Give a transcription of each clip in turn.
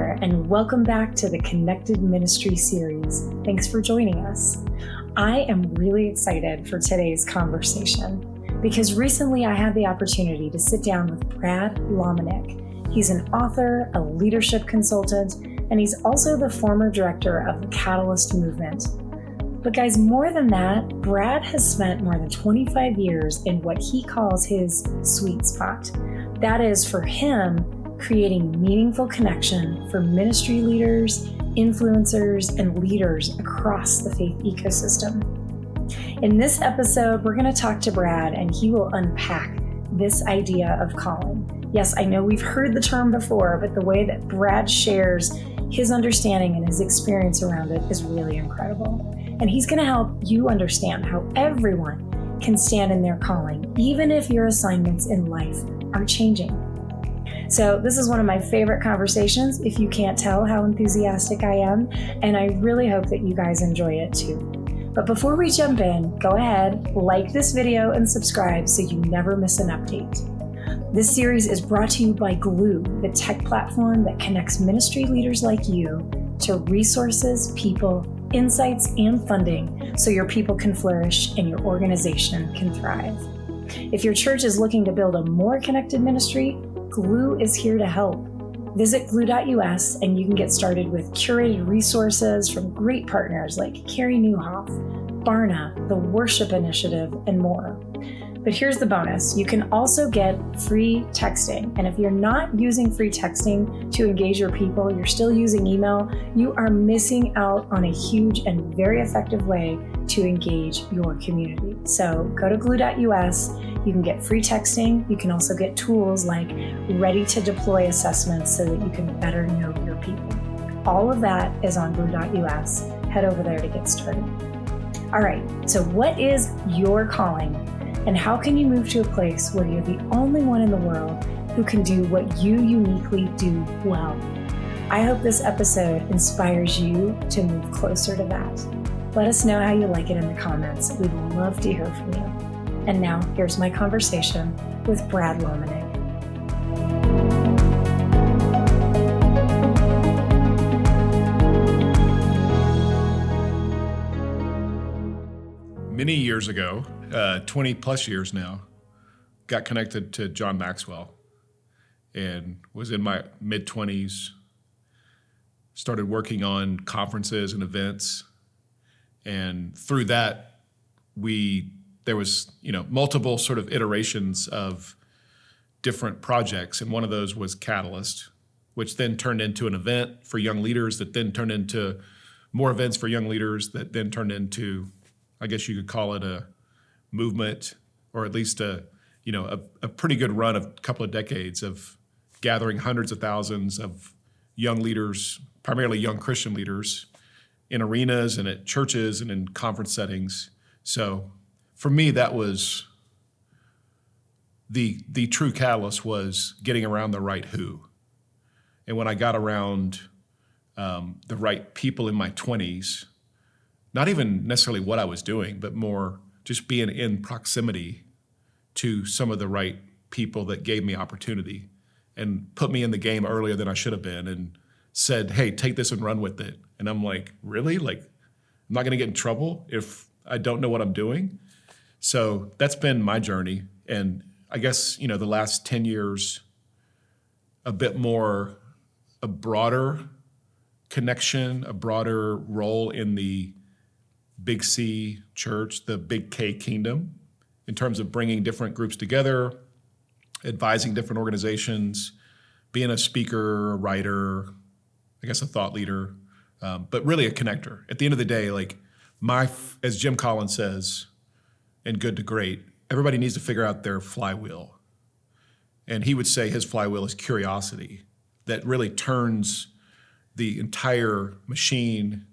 there, and welcome back to the Connected Ministry series. Thanks for joining us. I am really excited for today's conversation because recently I had the opportunity to sit down with Brad Lomenick. He's an author, a leadership consultant, and he's also the former director of the Catalyst movement. But guys, more than that, Brad has spent more than 25 years in what he calls his sweet spot. That is, for him, creating meaningful connection for ministry leaders, influencers, and leaders across the faith ecosystem. In this episode, we're going to talk to Brad, and he will unpack this idea of calling. Yes, I know we've heard the term before, but the way that Brad shares his understanding and his experience around it is really incredible. And he's going to help you understand how everyone can stand in their calling, even if your assignments in life are changing. So this is one of my favorite conversations, if you can't tell how enthusiastic I am, and I really hope that you guys enjoy it too. But before we jump in, go ahead, like this video and subscribe so you never miss an update. This series is brought to you by Gloo, the tech platform that connects ministry leaders like you to resources, people, insights, and funding so your people can flourish and your organization can thrive. If your church is looking to build a more connected ministry, Gloo is here to help. Visit gloo.us and you can get started with curated resources from great partners like Carey Nieuwhof, Barna, the Worship Initiative, and more. But here's the bonus. You can also get free texting. And if you're not using free texting to engage your people, you're still using email, you are missing out on a huge and very effective way to engage your community. So go to gloo.us. You can get free texting. You can also get tools like ready to deploy assessments so that you can better know your people. All of that is on gloo.us. Head over there to get started. All right, so what is your calling? And how can you move to a place where you're the only one in the world who can do what you uniquely do well? I hope this episode inspires you to move closer to that. Let us know how you like it in the comments. We'd love to hear from you. And now here's my conversation with Brad Lomenick. Many years ago, 20 plus years now, got connected to John Maxwell and was in my mid-20s, started working on conferences and events. And through that, there was, multiple sort of iterations of different projects. And one of those was Catalyst, which then turned into an event for young leaders that then turned into more events for young leaders that then turned into, I guess you could call it a movement, or at least a pretty good run of a couple of decades of gathering hundreds of thousands of young leaders, primarily young Christian leaders, in arenas and at churches and in conference settings. So for me, that was the true catalyst, was getting around the right who. And when I got around the right people in my 20s, not even necessarily what I was doing, but more just being in proximity to some of the right people that gave me opportunity and put me in the game earlier than I should have been and said, hey, take this and run with it. And I'm like, really? Like, I'm not going to get in trouble if I don't know what I'm doing? So that's been my journey. And I guess, the last 10 years, a bit more, a broader connection, a broader role in the Big C church, the Big K kingdom, in terms of bringing different groups together, advising different organizations, being a speaker, a writer, I guess a thought leader, but really a connector. At the end of the day, like as Jim Collins says, in Good to Great, everybody needs to figure out their flywheel. And he would say his flywheel is curiosity, that really turns the entire machine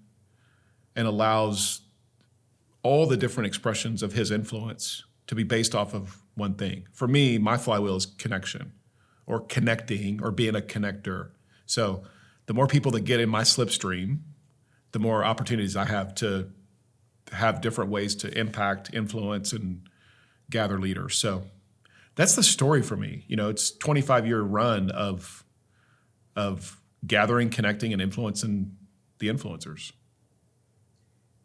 and allows all the different expressions of his influence to be based off of one thing. For me, my flywheel is connection, or connecting, or being a connector. So the more people that get in my slipstream, the more opportunities I have to have different ways to impact, influence, and gather leaders. So that's the story for me. It's 25-year run of gathering, connecting, and influencing the influencers.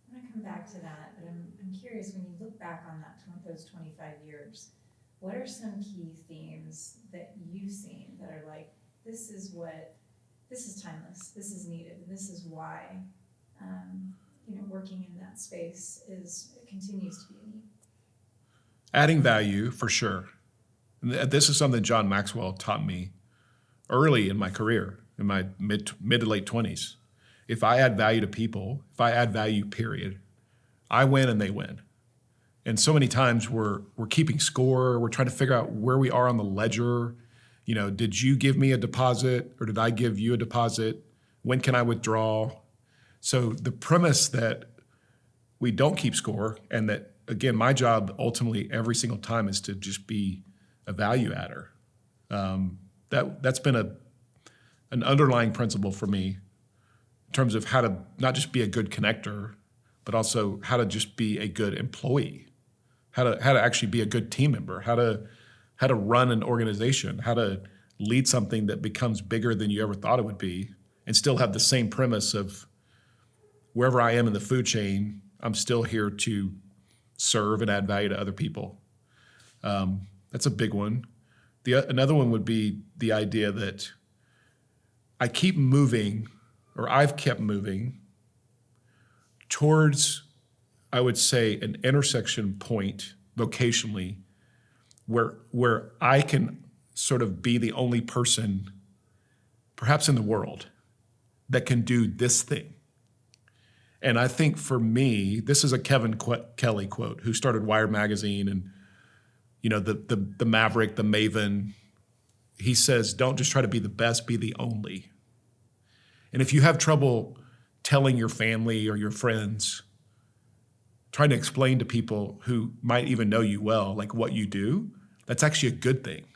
I'm going to come back to that, but I'm curious, when you look back on those 25 years, what are some key themes that you've seen that are like, this is timeless, this is needed, and this is why, working in that space continues to be a need? Adding value, for sure. And this is something John Maxwell taught me early in my career, in my mid to late 20s. If I add value to people, if I add value, period, I win and they win. And so many times we're keeping score, we're trying to figure out where we are on the ledger. Did you give me a deposit or did I give you a deposit? When can I withdraw? So the premise that we don't keep score, and that, again, my job ultimately every single time is to just be a value adder. That's been an underlying principle for me in terms of how to not just be a good connector, but also how to just be a good employee, how to actually be a good team member, how to run an organization, how to lead something that becomes bigger than you ever thought it would be, and still have the same premise of wherever I am in the food chain, I'm still here to serve and add value to other people. That's a big one. Another one would be the idea that I keep moving, or I've kept moving towards, I would say, an intersection point vocationally where I can sort of be the only person, perhaps in the world, that can do this thing. And I think for me, this is a Kevin Kelly quote, who started Wired magazine, and the maverick, the maven. He says, don't just try to be the best, be the only. And if you have trouble telling your family or your friends, trying to explain to people who might even know you well, like what you do, that's actually a good thing.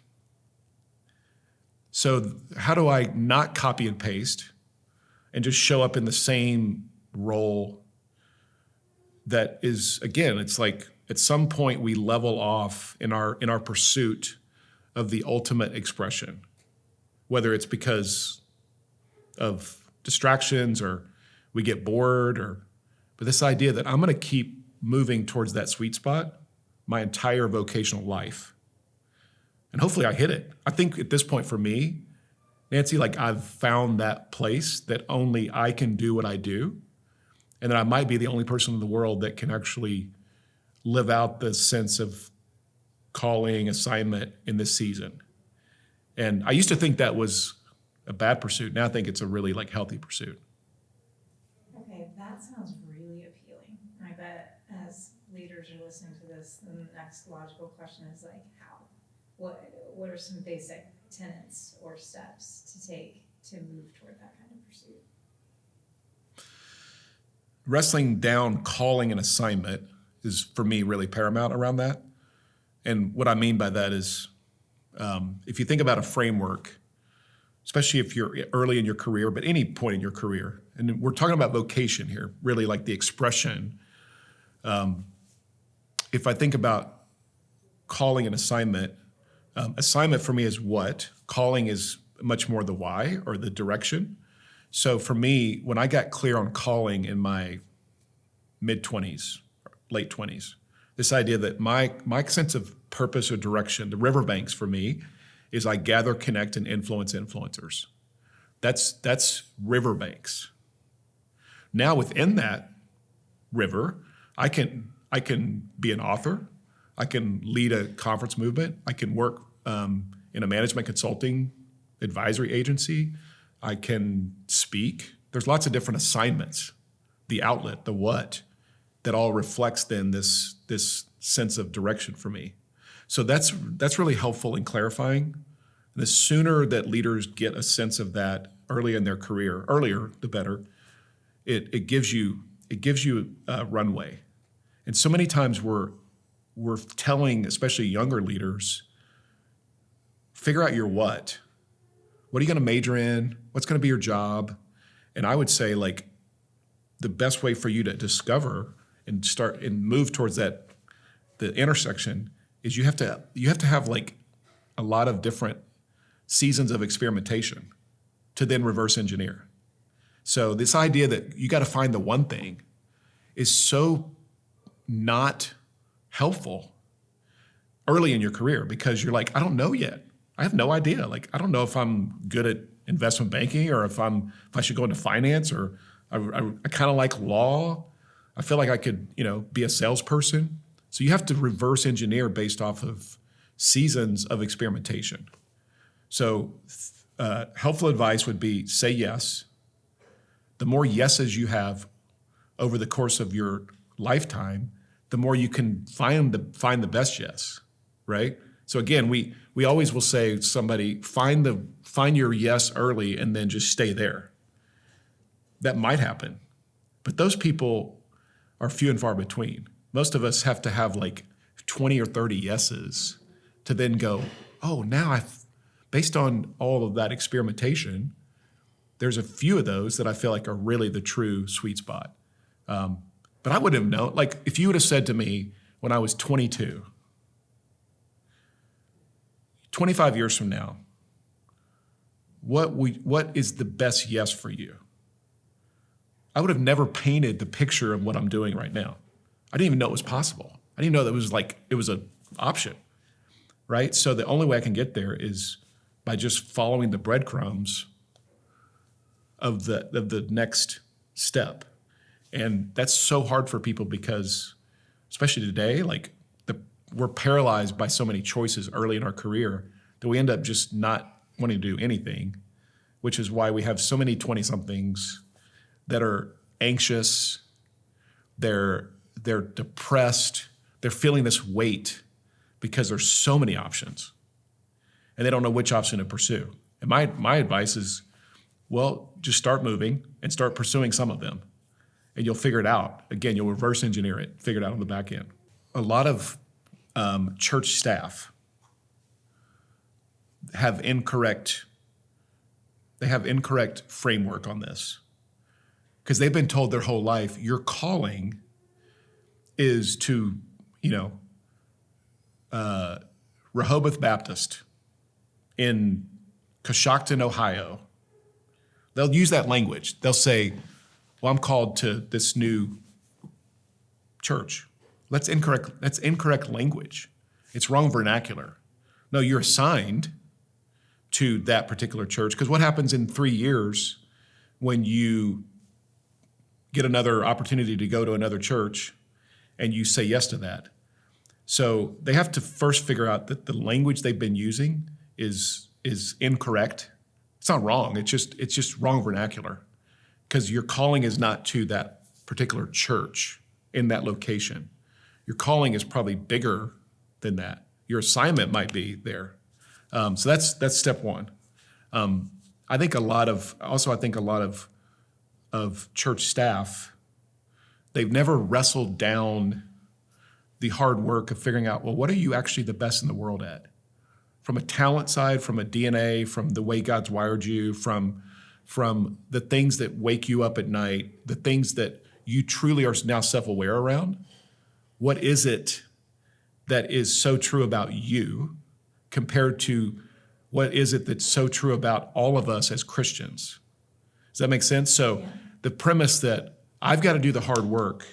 So how do I not copy and paste and just show up in the same role that is, again, it's like at some point we level off in our pursuit of the ultimate expression, whether it's because of distractions or we get bored, but this idea that I'm going to keep moving towards that sweet spot my entire vocational life. And hopefully I hit it. I think at this point for me, Nancy, like I've found that place that only I can do what I do, and that I might be the only person in the world that can actually live out the sense of calling, assignment in this season. And I used to think that was a bad pursuit. Now I think it's a really healthy pursuit. Okay, that sounds really appealing. And I bet as leaders are listening to this, the next logical question is how? What are some basic tenets or steps to take to move toward that kind of pursuit? Wrestling down calling and assignment is, for me, really paramount around that. And what I mean by that is, if you think about a framework, especially if you're early in your career, but any point in your career, and we're talking about vocation here, really like the expression. If I think about calling and assignment, assignment for me is what, calling is much more the why or the direction. So for me, when I got clear on calling in my mid-20s, late 20s, this idea that my sense of purpose or direction, the riverbanks for me, is I gather, connect, and influence influencers. That's riverbanks. Now within that river, I can be an author, I can lead a conference movement, I can work in a management consulting advisory agency, I can speak. There's lots of different assignments, the outlet, the what, that all reflects then this sense of direction for me. So that's really helpful in clarifying. The sooner that leaders get a sense of that early in their career, earlier the better, it gives you a runway. And so many times we're telling, especially younger leaders, figure out your what. What are you going to major in? What's going to be your job? And I would say the best way for you to discover and start and move towards the intersection is you have to have a lot of different seasons of experimentation. to then reverse engineer. So this idea that you got to find the one thing is so not helpful early in your career, because you're like, I don't know yet. I have no idea. Like, I don't know if I'm good at investment banking, or if I should go into finance, or I kind of like law. I feel like I could, be a salesperson. So you have to reverse engineer based off of seasons of experimentation. So helpful advice would be say yes. The more yeses you have over the course of your lifetime, the more you can find the best yes, right? So again, we always will say to somebody, find your yes early and then just stay there. That might happen, but those people are few and far between. Most of us have to have like 20 or 30 yeses to then go, oh, now based on all of that experimentation, there's a few of those that I feel like are really the true sweet spot. But I wouldn't have known, like if you would have said to me when I was 22, 25 years from now, what is the best yes for you? I would have never painted the picture of what I'm doing right now. I didn't even know it was possible. I didn't know that it was an option, right? So the only way I can get there is by just following the breadcrumbs of the next step. And that's so hard for people because, especially today, we're paralyzed by so many choices early in our career that we end up just not wanting to do anything, which is why we have so many 20-somethings that are anxious, they're depressed, they're feeling this weight because there's so many options and they don't know which option to pursue. And my advice is, well, just start moving and start pursuing some of them and you'll figure it out. Again, you'll reverse engineer it, figure it out on the back end. A lot of church staff have incorrect framework on this because they've been told their whole life, your calling is to, Rehoboth Baptist in Coshocton, Ohio. They'll use that language. They'll say, well, I'm called to this new church. That's incorrect language. It's wrong vernacular. No, you're assigned to that particular church, because what happens in 3 years when you get another opportunity to go to another church and you say yes to that? So they have to first figure out that the language they've been using is incorrect. It's not wrong. It's just wrong vernacular, because your calling is not to that particular church in that location. Your calling is probably bigger than that. Your assignment might be there. So that's step one. I think a lot of church staff, they've never wrestled down the hard work of figuring out, well, what are you actually the best in the world at? From a talent side, from a DNA, from the way God's wired you, from the things that wake you up at night, the things that you truly are now self-aware around. What is it that is so true about you compared to what is it that's so true about all of us as Christians? Does that make sense? So the premise that I've got to do the hard work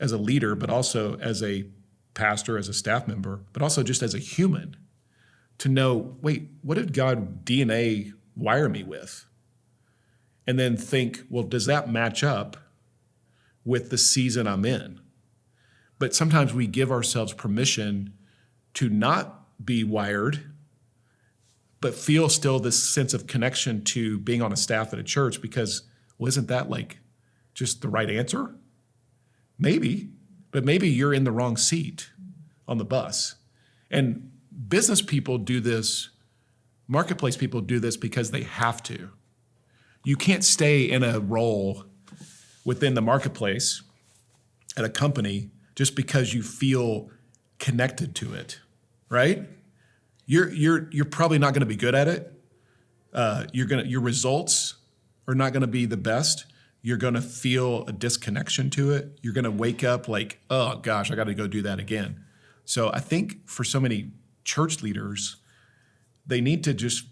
as a leader, but also as a pastor, as a staff member, but also just as a human, to know, wait, what did God DNA wire me with? And then think, well, does that match up with the season I'm in? But sometimes we give ourselves permission to not be wired, but feel still this sense of connection to being on a staff at a church because, well, isn't that just the right answer? Maybe, but maybe you're in the wrong seat on the bus. And business people do this, marketplace people do this because they have to. You can't stay in a role within the marketplace at a company just because you feel connected to it, right? You're probably not going to be good at it. Your results are not going to be the best. You're going to feel a disconnection to it. You're going to wake up like, oh gosh, I got to go do that again. So I think for so many church leaders, they need to just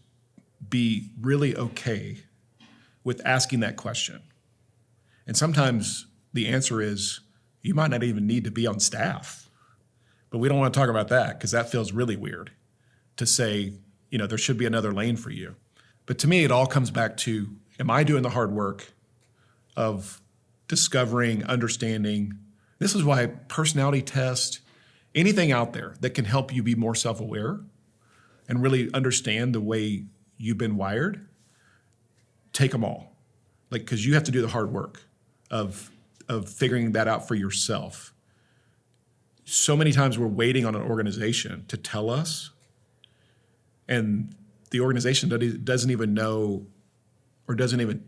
be really okay with asking that question. And sometimes the answer is you might not even need to be on staff. But we don't want to talk about that because that feels really weird to say, there should be another lane for you. But to me, it all comes back to, am I doing the hard work of discovering, understanding? This is why personality test, anything out there that can help you be more self-aware and really understand the way you've been wired, take them all. Because you have to do the hard work of figuring that out for yourself. So many times we're waiting on an organization to tell us, and the organization doesn't even know or doesn't even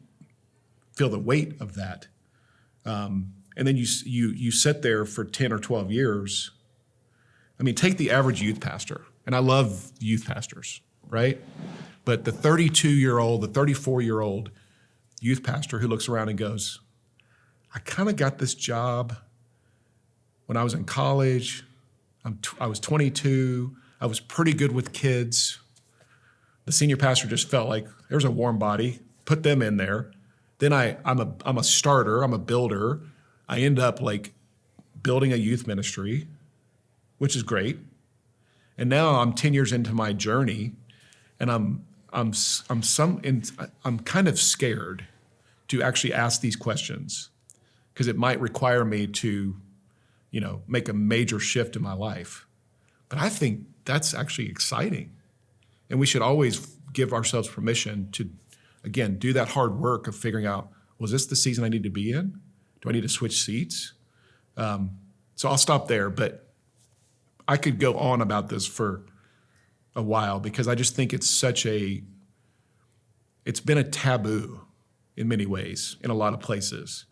feel the weight of that. And then you sit there for 10 or 12 years. I mean, take the average youth pastor, and I love youth pastors, right? But the 32-year-old, the 34-year-old youth pastor who looks around and goes, I kind of got this job when I was in college. I was 22. I was pretty good with kids. The senior pastor just felt like there's a warm body, put them in there. Then I'm a starter, I'm a builder. I end up building a youth ministry, which is great. And now I'm 10 years into my journey, and I'm kind of scared to actually ask these questions because it might require me to, make a major shift in my life. But I think that's actually exciting. And we should always give ourselves permission to, again, do that hard work of figuring out, was this the season I need to be in? Do I need to switch seats? So I'll stop there, but I could go on about this for a while because I just think it's been a taboo in many ways in a lot of places.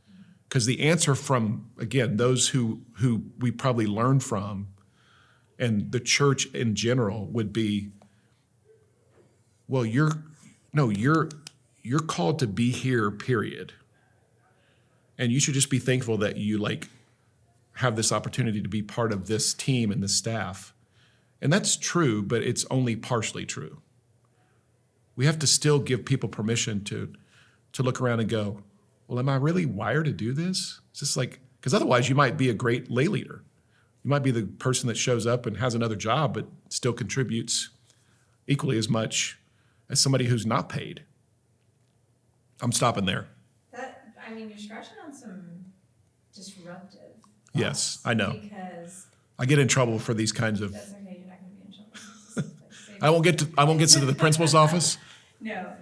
Because the answer from, again, those who we probably learned from and the church in general would be, well, you're called to be here, period. And you should just be thankful that you have this opportunity to be part of this team and this staff. And that's true, but it's only partially true. We have to still give people permission to look around and go, well, am I really wired to do this? It's just because otherwise you might be a great lay leader. You might be the person that shows up and has another job, but still contributes equally as much as somebody who's not paid. I'm stopping there. You're scratching on some disruptive thoughts. Yes, I know. Because I get in trouble for these kinds of. That's okay. You're not going to be in trouble. I won't get to the principal's office. No.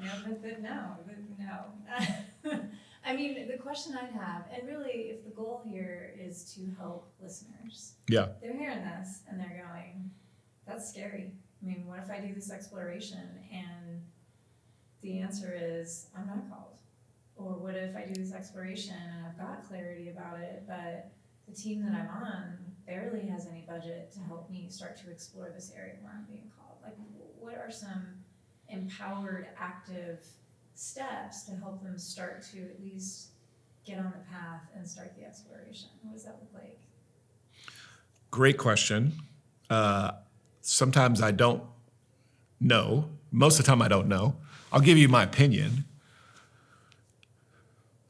The question I'd have, and really, if the goal here is to help listeners, yeah, they're hearing this and they're going, "That's scary. What if I do this exploration and the answer is I'm not called? Or what if I do this exploration and I've got clarity about it, but the team that I'm on barely has any budget to help me start to explore this area where I'm being called? What are some empowered, active steps to help them start to at least get on the path and start the exploration? What does that look like? Great question. Sometimes I don't know. Most of the time I don't know. I'll give you my opinion.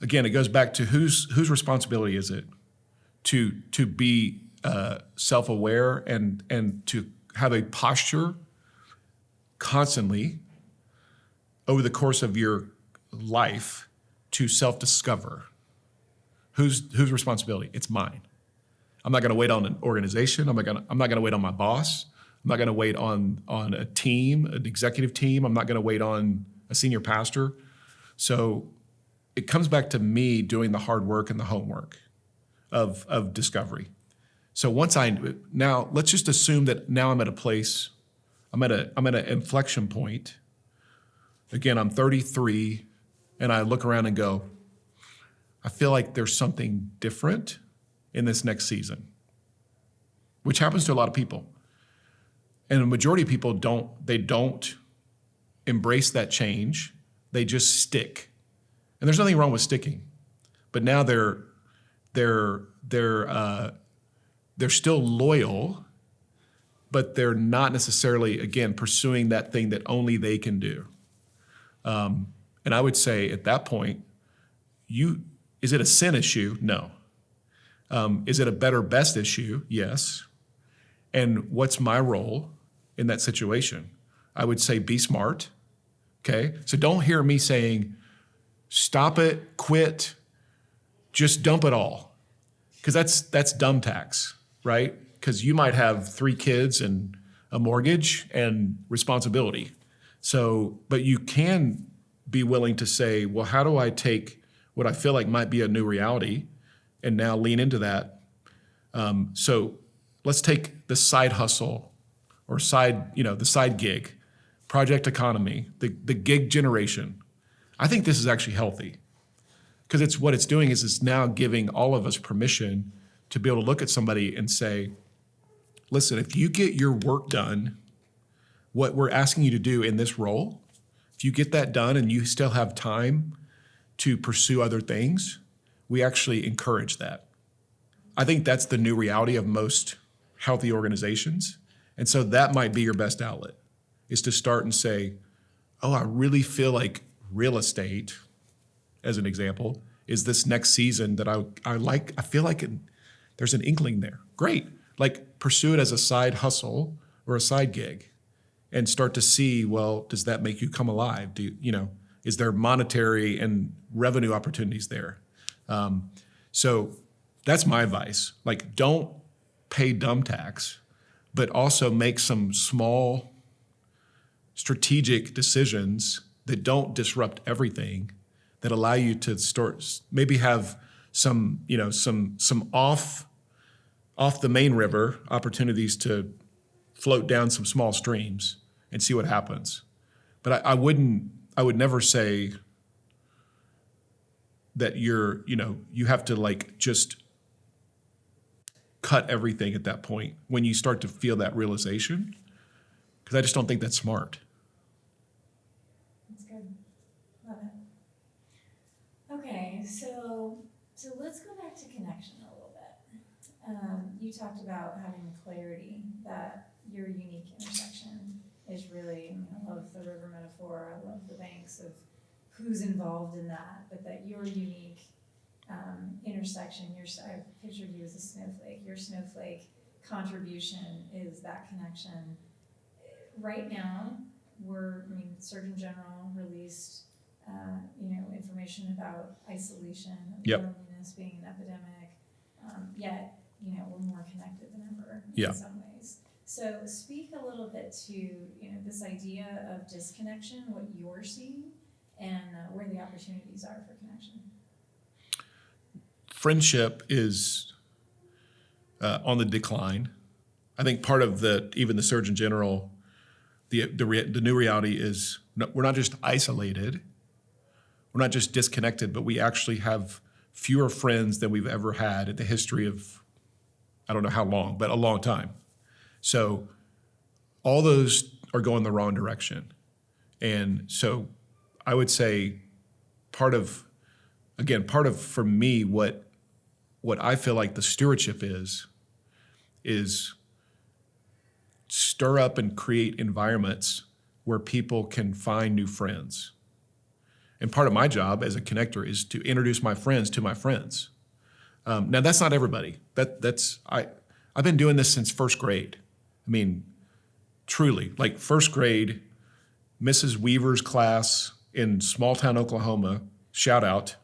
Again, it goes back to whose responsibility is it to be self-aware and to have a posture constantly over the course of your life to self-discover. Whose responsibility? It's mine. I'm not going to wait on an organization. I'm not going to wait on my boss. I'm not going to wait on a team, an executive team. I'm not going to wait on a senior pastor. So it comes back to me doing the hard work and the homework of discovery. So now let's just assume that now I'm at a place, I'm at an inflection point. Again, I'm 33 and I look around and go, I feel like there's something different in this next season, which happens to a lot of people. And a majority of people don't embrace that change. They just stick. And there's nothing wrong with sticking. But now they're still loyal, but they're not necessarily, again, pursuing that thing that only they can do. And I would say at that point, is it a sin issue? No. Is it a better best issue? Yes. And what's my role in that situation? I would say be smart. Okay. So don't hear me saying, stop it, quit, just dump it all. Because that's dumb tax, right? Because you might have 3 kids and a mortgage and responsibility. So, but you can be willing to say, well, how do I take what I feel like might be a new reality and now lean into that? So let's take the side hustle or the side gig, project economy, the gig generation. I think this is actually healthy because it's doing is it's now giving all of us permission to be able to look at somebody and say, listen, if you get your work done, what we're asking you to do in this role, if you get that done and you still have time to pursue other things, we actually encourage that. I think that's the new reality of most healthy organizations. And so that might be your best outlet, is to start and say, oh, I really feel like real estate, as an example, is this next season that I like. I feel like there's an inkling there. Great. Like pursue it as a side hustle or a side gig and start to see, well, does that make you come alive? Is there monetary and revenue opportunities there? So that's my advice. Like, don't pay dumb tax, but also make some small strategic decisions that don't disrupt everything, that allow you to maybe have some off the main river opportunities to float down some small streams and see what happens. But I would never say that you have to like just cut everything at that point when you start to feel that realization, because I just don't think that's smart. That's good. Love it. Okay, so let's go back to connection a little bit. You talked about having the clarity that your unique intersection is really, I love the river metaphor, I love the banks of who's involved in that, but that your unique intersection, I pictured you as a snowflake. Your snowflake contribution is that connection. Right now, Surgeon General released, information about isolation, Yep. loneliness being an epidemic. Yet, we're more connected than ever Yeah. in some ways. So, speak a little bit to this idea of disconnection, what you're seeing, and where the opportunities are for connection. Friendship is on the decline. I think part of even the Surgeon General, the new reality is we're not just isolated, we're not just disconnected, but we actually have fewer friends than we've ever had in the history of, I don't know how long, but a long time. So all those are going the wrong direction. And so I would say part of for me, what I feel like the stewardship is stir up and create environments where people can find new friends. And part of my job as a connector is to introduce my friends to my friends. Now that's not everybody. I've been doing this since first grade. I mean, truly, like first grade, Mrs. Weaver's class in small town Oklahoma, shout out,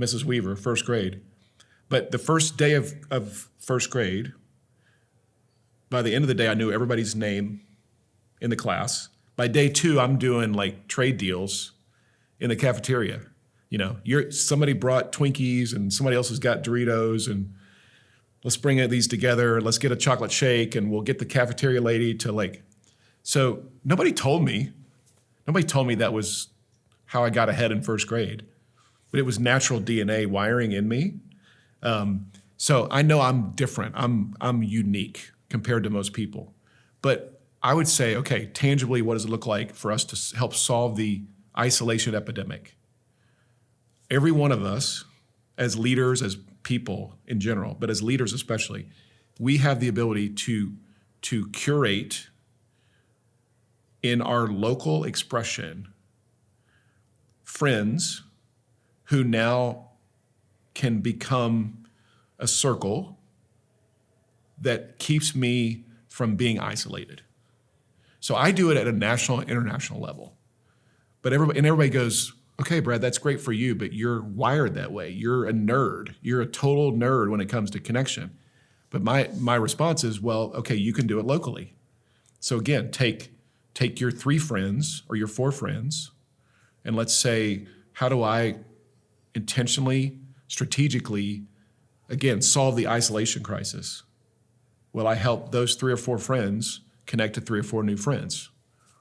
Mrs. Weaver, first grade. But the first day of first grade, by the end of the day, I knew everybody's name in the class. By day 2, I'm doing like trade deals in the cafeteria. Somebody brought Twinkies and somebody else has got Doritos, and let's bring these together. Let's get a chocolate shake, and we'll get the cafeteria lady to So nobody told me that was how I got ahead in first grade, but it was natural DNA wiring in me. So I know I'm different. I'm unique compared to most people. But I would say, okay, tangibly, what does it look like for us to help solve the isolation epidemic? Every one of us, as leaders, as people in general, but as leaders especially, we have the ability to curate in our local expression friends who now can become a circle that keeps me from being isolated. So I do it at a national and international level. But everybody goes, okay, Brad, that's great for you, but you're wired that way. You're a nerd. You're a total nerd when it comes to connection. But my response is, well, okay, you can do it locally. So again, take your 3 friends or your 4 friends, and let's say, how do I intentionally, strategically, again, solve the isolation crisis? Well, I help those 3 or 4 friends connect to 3 or 4 new friends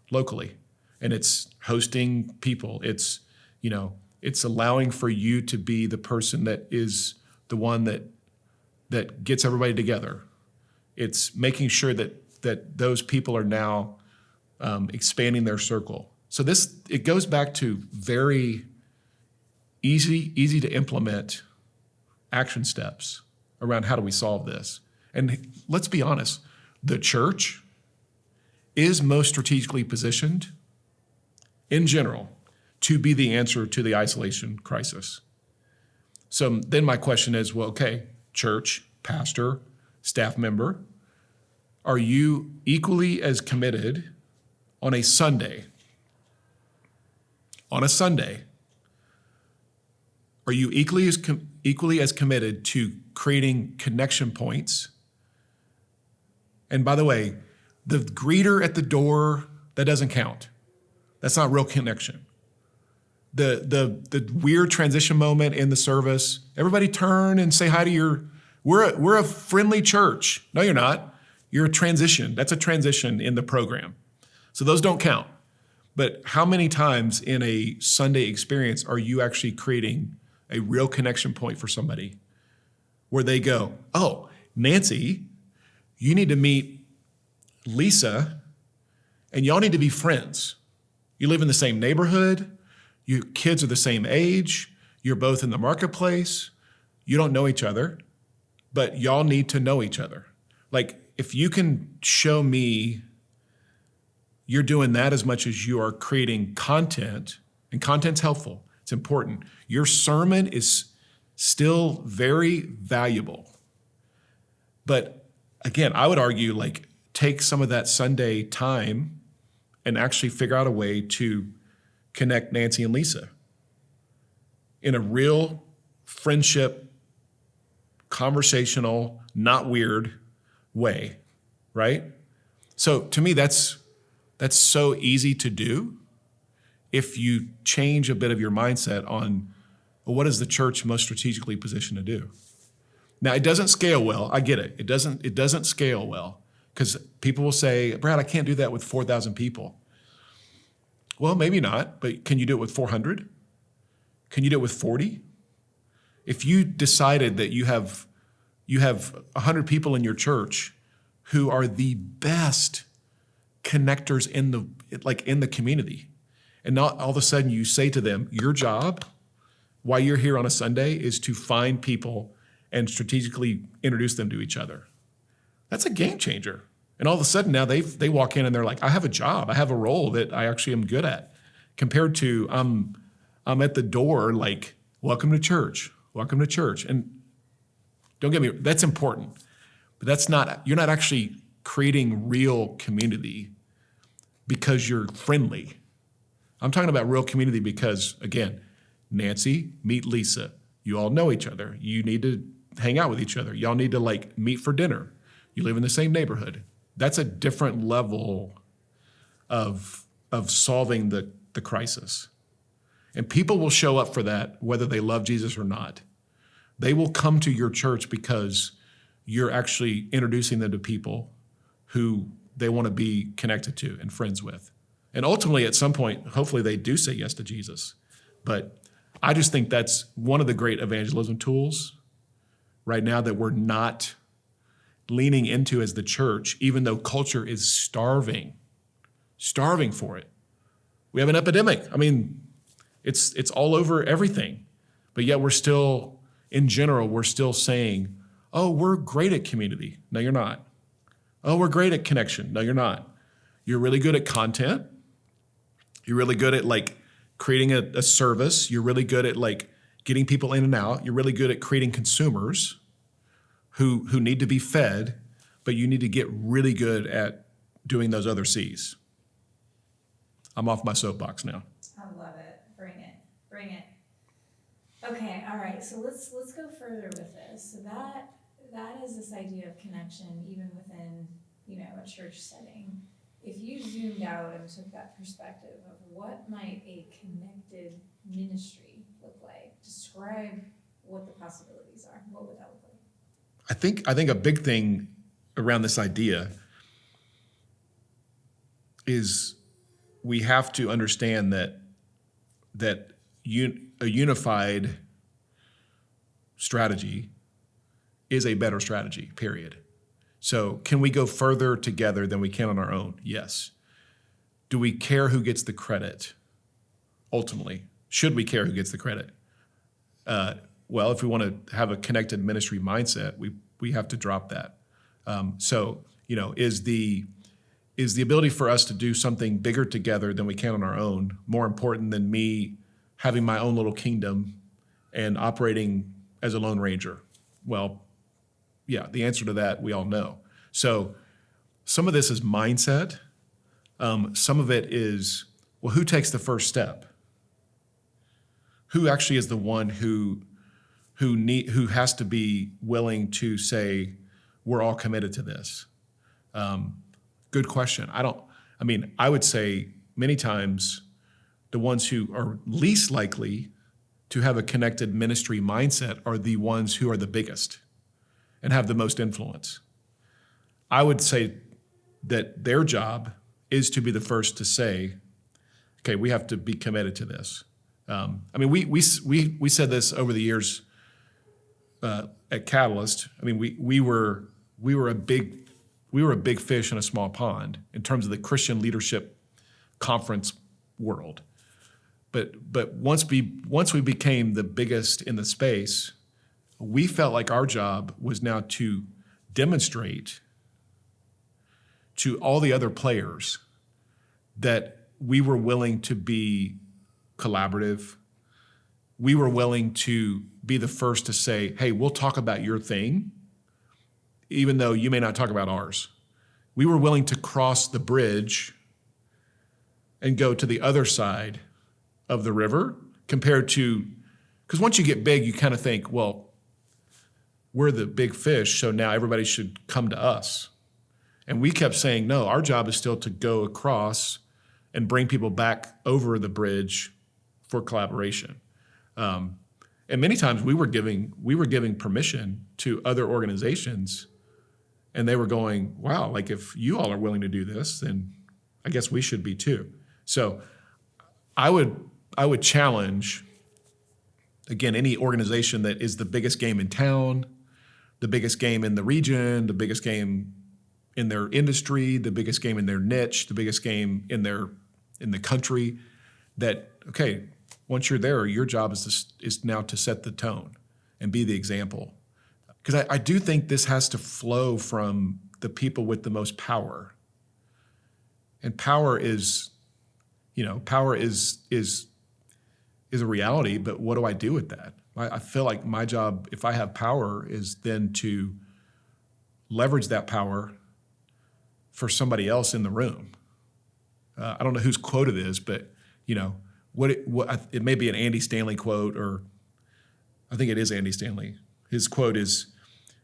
locally. And it's hosting people. It's allowing for you to be the person that is the one that gets everybody together. It's making sure that those people are now expanding their circle. So it goes back to very easy to implement action steps around how do we solve this. And let's be honest, the church is most strategically positioned in general to be the answer to the isolation crisis. So then my question is, well, okay, church, pastor, staff member, are you equally as committed on a Sunday? On a Sunday, are you equally as committed to creating connection points? And by the way, the greeter at the door, that doesn't count. That's not real connection. The weird transition moment in the service, everybody turn and say hi to we're a friendly church. No, you're not. You're a transition. That's a transition in the program. So those don't count. But how many times in a Sunday experience are you actually creating a real connection point for somebody where they go, oh, Nancy, you need to meet Lisa, and y'all need to be friends. You live in the same neighborhood. Your kids are the same age. You're both in the marketplace. You don't know each other, but y'all need to know each other. Like, if you can show me you're doing that as much as you are creating content, and content's helpful, it's important. Your sermon is still very valuable. But again, I would argue, like, take some of that Sunday time and actually figure out a way to connect Nancy and Lisa in a real friendship, conversational, not weird way, right? So to me, that's so easy to do if you change a bit of your mindset on, well, what is the church most strategically positioned to do? Now, it doesn't scale well. I get it. It doesn't scale well because people will say, Brad, I can't do that with 4,000 people. Well, maybe not, but can you do it with 400? Can you do it with 40? If you decided that you have 100 people in your church who are the best connectors in the community, and not all of a sudden you say to them, your job while you're here on a Sunday is to find people and strategically introduce them to each other. That's a game changer. And all of a sudden now they walk in and they're like, I have a job, I have a role that I actually am good at, compared to I'm at the door like, welcome to church. And don't get me, that's important, but you're not actually creating real community because you're friendly. I'm talking about real community because, again, Nancy, meet Lisa. You all know each other. You need to hang out with each other. Y'all need to like meet for dinner. You live in the same neighborhood. That's a different level of solving the crisis. And people will show up for that whether they love Jesus or not. They will come to your church because you're actually introducing them to people who they want to be connected to and friends with. And ultimately, at some point, hopefully they do say yes to Jesus. But I just think that's one of the great evangelism tools right now that we're not leaning into as the church, even though culture is starving for it. We have an epidemic. I mean, it's all over everything. But yet we're still, in general, we're still saying, oh, we're great at community. No, you're not. Oh, we're great at connection. No, you're not. You're really good at content. You're really good at like creating a service. You're really good at like getting people in and out. You're really good at creating consumers who need to be fed, but you need to get really good at doing those other C's. I'm off my soapbox now. I love it. Bring it. Bring it. Okay, all right. So let's go further with this. So that is this idea of connection, even within, a church setting. If you zoomed out and took that perspective of what might a connected ministry look like, describe what the possibilities are. What would that look like? I think a big thing around this idea is we have to understand that a unified strategy is a better strategy, period. So can we go further together than we can on our own? Yes. Do we care who gets the credit? Ultimately, should we care who gets the credit? Well, if we want to have a connected ministry mindset, we have to drop that. Is the ability for us to do something bigger together than we can on our own more important than me having my own little kingdom and operating as a lone ranger? Well, yeah, the answer to that we all know. So some of this is mindset. Some of it is, well, who takes the first step? Who actually is the one who has to be willing to say, we're all committed to this? Good question. I would say many times the ones who are least likely to have a connected ministry mindset are the ones who are the biggest and have the most influence. I would say that their job is to be the first to say, okay, we have to be committed to this. We said this over the years at Catalyst. We were a big fish in a small pond in terms of the Christian leadership conference world. But once we became the biggest in the space, we felt like our job was now to demonstrate to all the other players that we were willing to be collaborative. We were willing to be the first to say, hey, we'll talk about your thing, even though you may not talk about ours. We were willing to cross the bridge and go to the other side of the river compared to, because once you get big, you kind of think, well, we're the big fish, so now everybody should come to us. And we kept saying, no, our job is still to go across and bring people back over the bridge for collaboration. And many times we were giving permission to other organizations, and they were going, wow, like if you all are willing to do this, then I guess we should be too. So I would challenge, again, any organization that is the biggest game in town, the biggest game in the region, the biggest game in their industry, the biggest game in their niche, the biggest game in the country, that, okay, once you're there, your job is now to set the tone and be the example. Because I do think this has to flow from the people with the most power. And power is a reality, but what do I do with that? I feel like my job, if I have power, is then to leverage that power for somebody else in the room. I don't know whose quote it is, but it may be an Andy Stanley quote, or I think it is Andy Stanley. His quote is,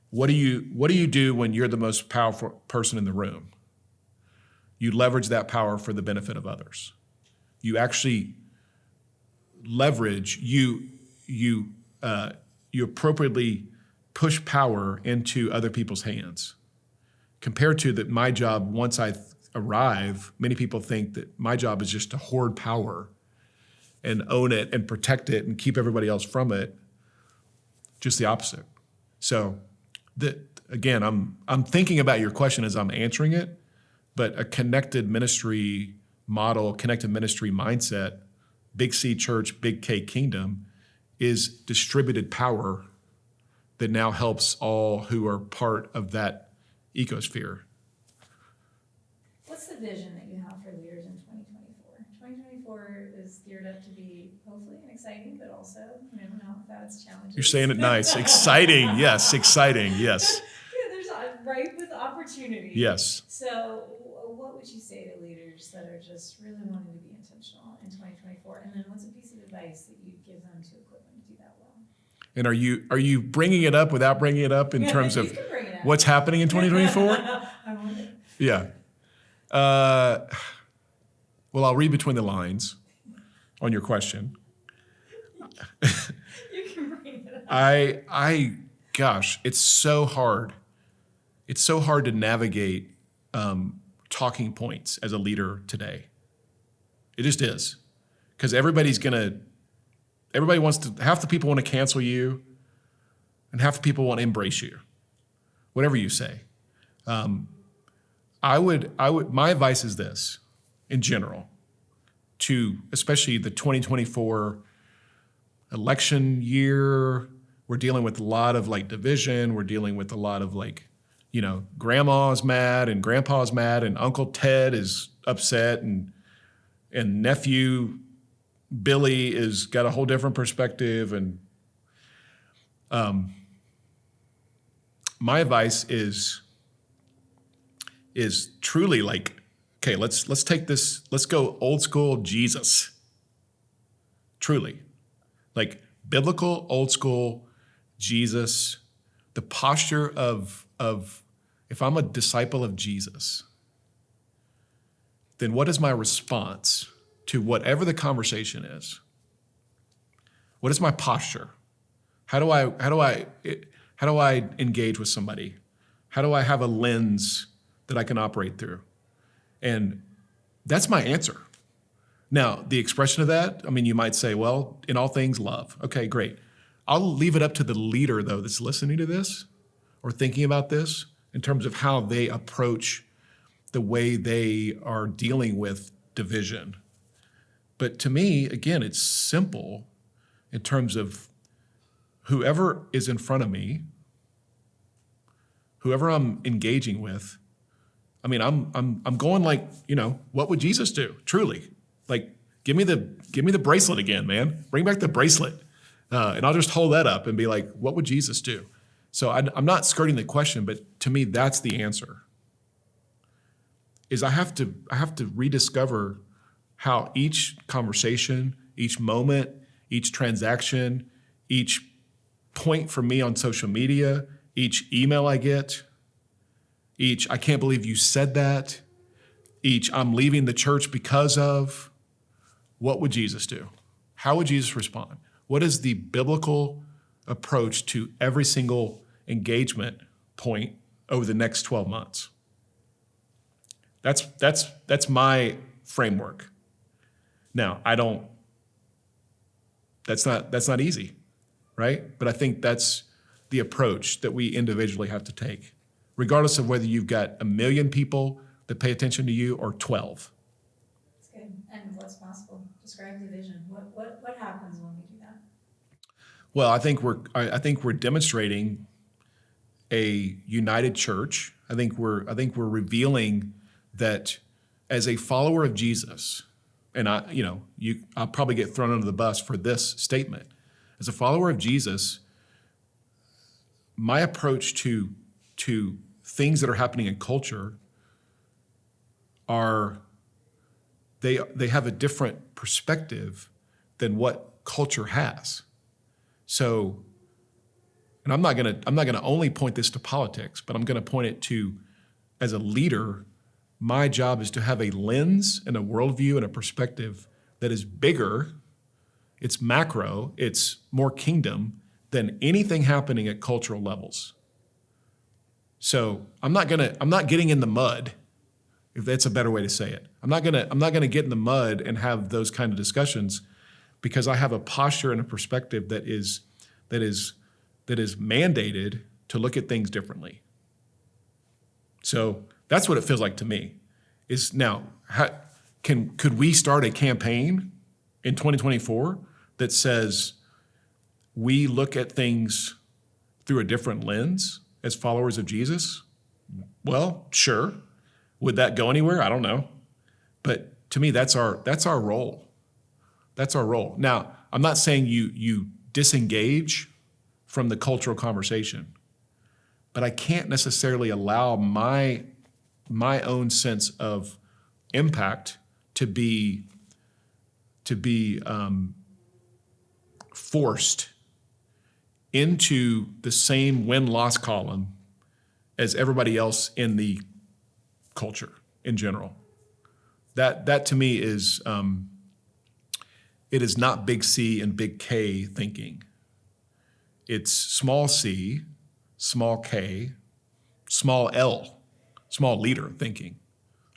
what do you do when you're the most powerful person in the room? You leverage that power for the benefit of others. You actually leverage, you appropriately push power into other people's hands. Compared to that, my job, once I arrive, many people think that my job is just to hoard power and own it and protect it and keep everybody else from it. Just the opposite. So again, I'm thinking about your question as I'm answering it, but a connected ministry model, connected ministry mindset, big C church, big K kingdom, is distributed power that now helps all who are part of that ecosphere. What's the vision that you have for leaders in 2024? 2024 2024 is geared up to be hopefully an exciting, but also, not without its challenges. You're saying it nice. Exciting. Yes. Exciting. Yes. Yeah, there's ripe with opportunity. Yes. So what would you say to leaders that are just really wanting to be intentional in 2024? And then what's a piece of advice that you'd give them to equip them to do that well? And are you bringing it up without bringing it up in terms of what's happening in 2024? I want it. Yeah. Well, I'll read between the lines on your question. You can bring it up. Gosh, it's so hard. It's so hard to navigate talking points as a leader today. It just is. Because half the people want to cancel you, and half the people want to embrace you, whatever you say. My advice is this, in general, to especially the 2024 election year. We're dealing with a lot of division. We're dealing with a lot of grandma's mad and grandpa's mad and Uncle Ted is upset and nephew Billy is got a whole different perspective. And my advice is truly okay, let's take this, let's go old school Jesus. Truly. Biblical, old school Jesus, the posture of if I'm a disciple of Jesus, then what is my response to whatever the conversation is? What is my posture? How do I engage with somebody? How do I have a lens that I can operate through? And that's my answer. Now, the expression of that, you might say, well, in all things, love. Okay, great. I'll leave it up to the leader, though, that's listening to this or thinking about this in terms of how they approach the way they are dealing with division. But to me, again, it's simple in terms of whoever is in front of me, whoever I'm engaging with. I'm going what would Jesus do? Truly, give me the bracelet again, man. Bring back the bracelet, and I'll just hold that up and be like, what would Jesus do? So I'm not skirting the question, but to me, that's the answer. Is I have to rediscover how each conversation, each moment, each transaction, each point for me on social media, each email I get, each I can't believe you said that, each I'm leaving the church because of, what would Jesus do? How would Jesus respond? What is the biblical approach to every single engagement point over the next 12 months? That's my framework. Now, that's not easy, right? But I think that's the approach that we individually have to take, regardless of whether you've got 1 million people that pay attention to you or 12. That's good. And what's possible? Describe the vision. What happens when we do that? Well, I think we're demonstrating a united church. I think we're revealing that as a follower of Jesus, and I'll probably get thrown under the bus for this statement. As a follower of Jesus, my approach to things that are happening in culture are they have a different perspective than what culture has. So, and I'm not gonna only point this to politics, but I'm gonna point it to, as a leader, my job is to have a lens and a worldview and a perspective that is bigger, it's macro, it's more kingdom than anything happening at cultural levels. So I'm not getting in the mud, if that's a better way to say it. I'm not gonna get in the mud and have those kind of discussions, because I have a posture and a perspective that is mandated to look at things differently. So that's what it feels like to me. Is now, could we start a campaign in 2024 that says we look at things through a different lens as followers of Jesus? Well, sure. Would that go anywhere? I don't know. But to me, that's our role. That's our role. Now, I'm not saying you disengage from the cultural conversation, but I can't necessarily allow my own sense of impact to be forced into the same win-loss column as everybody else in the culture in general. That to me is it is not big C and big K thinking. It's small c, small k, small L, small leader thinking.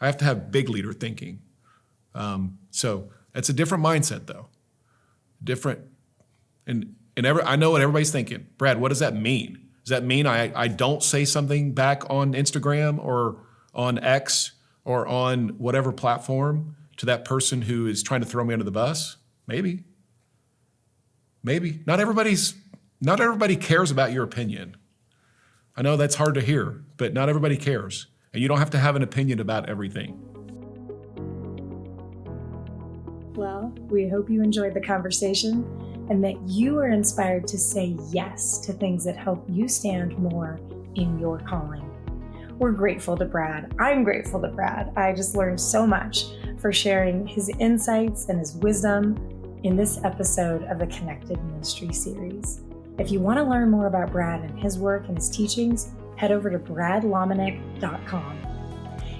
I have to have big leader thinking. So it's a different mindset though. Different, and I know what everybody's thinking. Brad, what does that mean? Does that mean I don't say something back on Instagram or on X or on whatever platform to that person who is trying to throw me under the bus? Maybe. Not everybody cares about your opinion. I know that's hard to hear, but not everybody cares. And you don't have to have an opinion about everything. Well, we hope you enjoyed the conversation and that you are inspired to say yes to things that help you stand more in your calling. We're grateful to Brad. I'm grateful to Brad. I just learned so much for sharing his insights and his wisdom in this episode of the Connected Ministry series. If you want to learn more about Brad and his work and his teachings, head over to bradlomenick.com.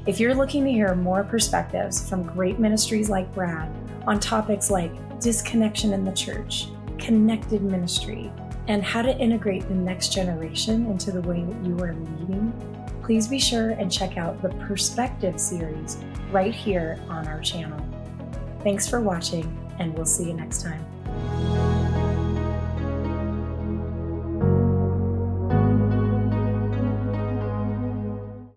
If you're looking to hear more perspectives from great ministries like Brad on topics like disconnection in the church, connected ministry, and how to integrate the next generation into the way that you are leading, please be sure and check out the Perspective series right here on our channel. Thanks for watching, and we'll see you next time.